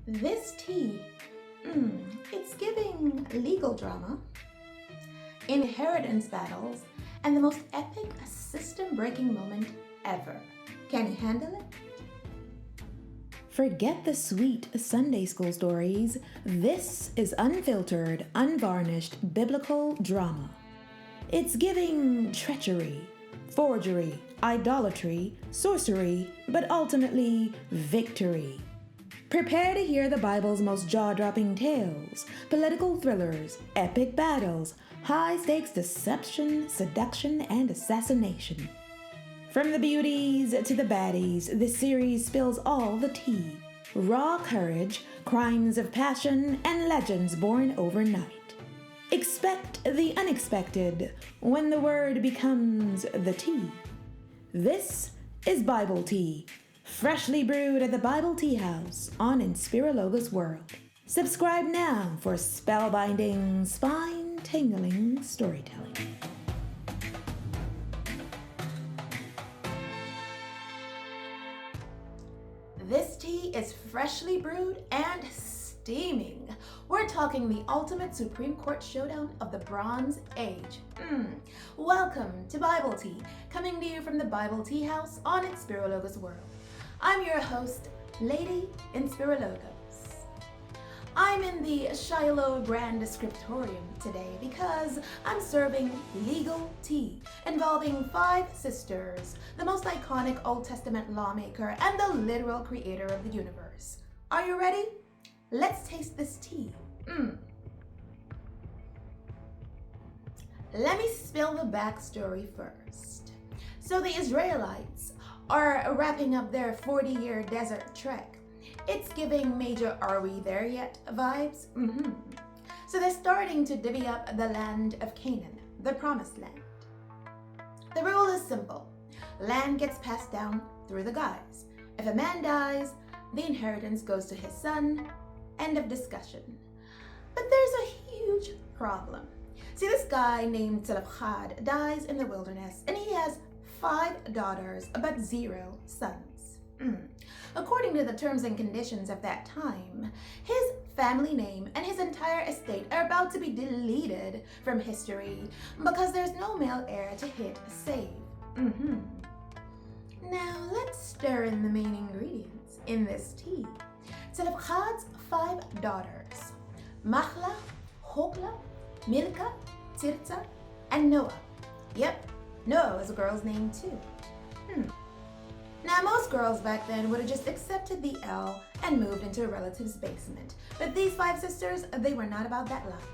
This tea, it's giving legal drama, inheritance battles, and the most epic system-breaking moment ever. Can you handle it? Forget the sweet Sunday school stories. This is unfiltered, unvarnished biblical drama. It's giving treachery, forgery, idolatry, sorcery, but ultimately victory. Prepare to hear the Bible's most jaw-dropping tales, political thrillers, epic battles, high-stakes deception, seduction, and assassination. From the beauties to the baddies, this series spills all the tea. Raw courage, crimes of passion, and legends born overnight. Expect the unexpected when the word becomes the tea. This is Bible Tea, freshly brewed at the Bible Tea House on InspiroLogos World. Subscribe now for spellbinding, spine-tingling storytelling. This tea is freshly brewed and steaming. We're talking the ultimate Supreme Court showdown of the Bronze Age. Welcome to Bible Tea, coming to you from the Bible Tea House on InspiroLogos World. I'm your host, Lady InspiroLogos. I'm in the Shiloh Grand Scriptorium today because I'm serving legal tea involving 5 sisters, the most iconic Old Testament lawmaker and the literal creator of the universe. Are you ready? Let's taste this tea. Let me spill the backstory first. So the Israelites are wrapping up their 40-year desert trek. It's giving major "are we there yet" vibes. So they're starting to divvy up the land of Canaan, the promised land. The rule is simple. Land gets passed down through the guys. If a man dies, the inheritance goes to his son. End of discussion. But there's a huge problem. See, this guy named Zelophehad dies in the wilderness, and he has 5 daughters but 0 sons. According to the terms and conditions of that time, his family name and his entire estate are about to be deleted from history because there's no male heir to hit save. Now let's stir in the main ingredients in this tea. Zelophehad's 5 daughters, Machlah, Hoklah, Milcah, Tirzah, and Noah. Yep, Noah was a girl's name too. Now, most girls back then would have just accepted the L and moved into a relative's basement. But these 5 sisters, they were not about that life.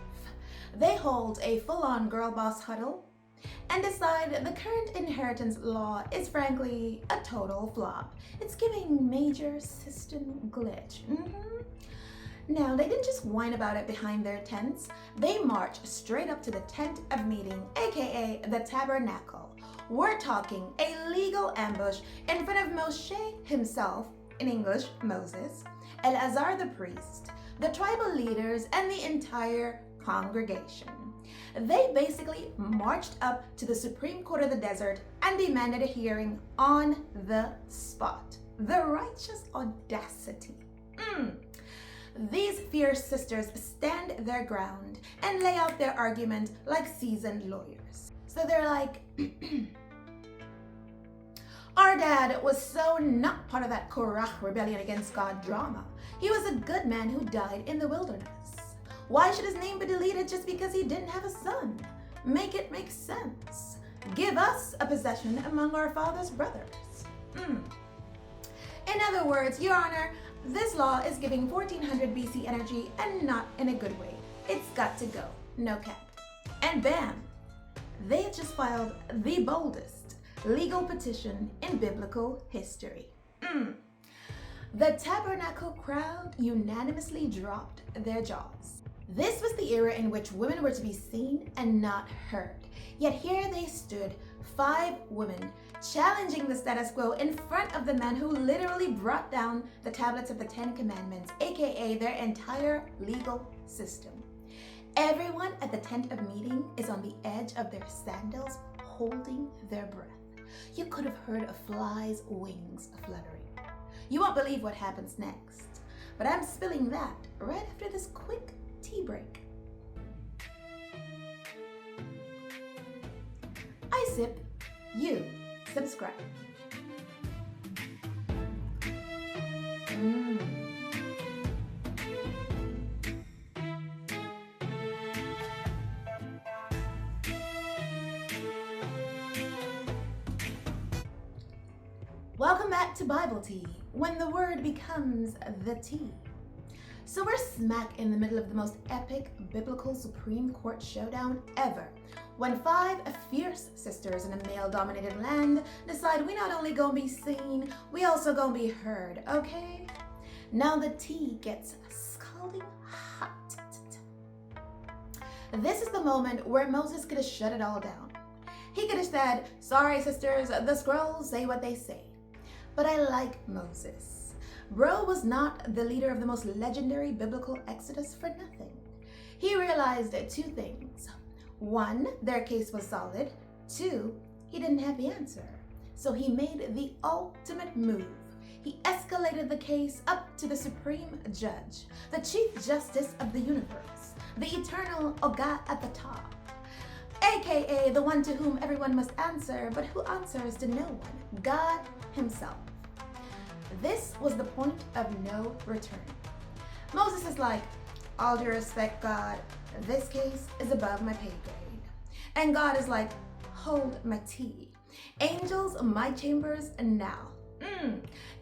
They hold a full-on girl boss huddle and decide the current inheritance law is frankly a total flop. It's giving major system glitch. Now, they didn't just whine about it behind their tents. They marched straight up to the tent of meeting, aka the tabernacle. We're talking a legal ambush in front of Moshe himself, in English, Moses, Eleazar the priest, the tribal leaders, and the entire congregation. They basically marched up to the Supreme Court of the desert and demanded a hearing on the spot. The righteous audacity. These fierce sisters stand their ground and lay out their argument like seasoned lawyers. So they're like, our dad was so not part of that Korach rebellion against God drama. He was a good man who died in the wilderness. Why should his name be deleted just because he didn't have a son? Make it make sense. Give us a possession among our father's brothers. In other words, Your Honor, this law is giving 1400 BC energy and not in a good way. It's got to go. No cap. And bam! They had just filed the boldest legal petition in biblical history. The tabernacle crowd unanimously dropped their jaws. This was the era in which women were to be seen and not heard. Yet here they stood, 5 women, challenging the status quo in front of the man who literally brought down the tablets of the 10 Commandments, aka their entire legal system. Everyone at the tent of meeting is on the edge of their sandals, holding their breath. You could have heard a fly's wings fluttering. You won't believe what happens next. but I'm spilling that right after this quick tea break. I sip, you subscribe. Welcome back to Bible Tea, when the word becomes the tea. So we're smack in the middle of the most epic biblical Supreme Court showdown ever, when 5 fierce sisters in a male-dominated land decide we not only gonna be seen, we also gonna be heard, okay? Now the tea gets scalding hot. This is the moment where Moses could have shut it all down. He could have said, sorry sisters, the scrolls say what they say. But I like Moses. Bro was not the leader of the most legendary biblical exodus for nothing. He realized 2 things. 1, their case was solid. 2, he didn't have the answer. So he made the ultimate move. He escalated the case up to the supreme judge, the chief justice of the universe, the eternal Oga at the top, aka the one to whom everyone must answer, but who answers to no one, God himself. This was the point of no return. Moses is like, all due respect, God, this case is above my pay grade. And God is like, hold my tea. Angels, my chambers, now.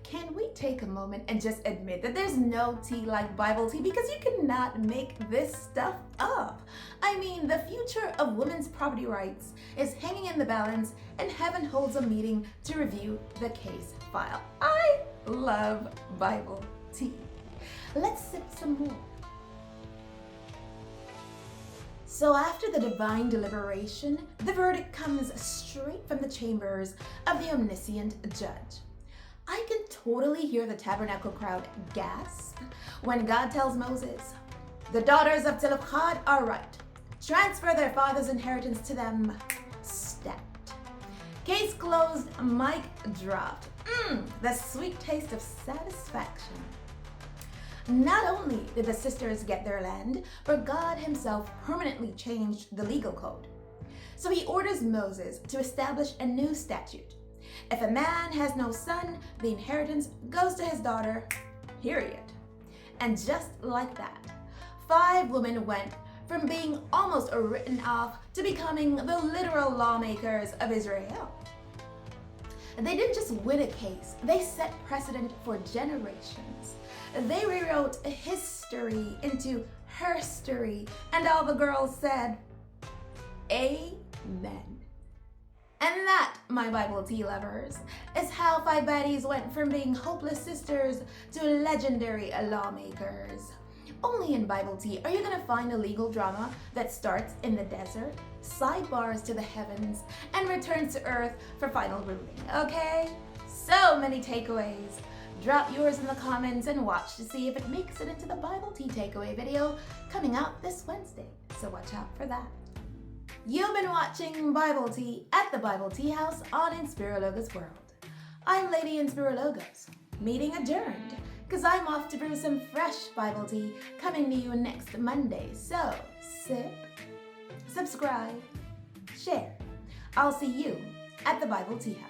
Can we take a moment and just admit that there's no tea like Bible tea, because you cannot make this stuff up. I mean, the future of women's property rights is hanging in the balance, and heaven holds a meeting to review the case file. I love Bible tea. Let's sip some more. So after the divine deliberation, the verdict comes straight from the chambers of the omniscient judge. I can totally hear the tabernacle crowd gasp when God tells Moses, the daughters of Zelophehad are right. Transfer their father's inheritance to them. Stat. Case closed, mic dropped. The sweet taste of satisfaction. Not only did the sisters get their land, but God himself permanently changed the legal code. So he orders Moses to establish a new statute. If a man has no son, the inheritance goes to his daughter, period. And just like that, 5 women went from being almost written off to becoming the literal lawmakers of Israel. They didn't just win a case, they set precedent for generations. They rewrote history into herstory, and all the girls said, amen. And that, my Bible tea lovers, is how 5 baddies went from being hopeless sisters to legendary lawmakers. Only in Bible tea are you going to find a legal drama that starts in the desert, sidebars to the heavens, and returns to earth for final ruling, okay? So many takeaways. Drop yours in the comments and watch to see if it makes it into the Bible tea takeaway video coming out this Wednesday, so watch out for that. You've been watching Bible Tea at the Bible Tea House on InspiroLogos World. I'm Lady InspiroLogos. Meeting adjourned, because I'm off to brew some fresh Bible tea coming to you next Monday. So, sip, subscribe, share. I'll see you at the Bible Tea House.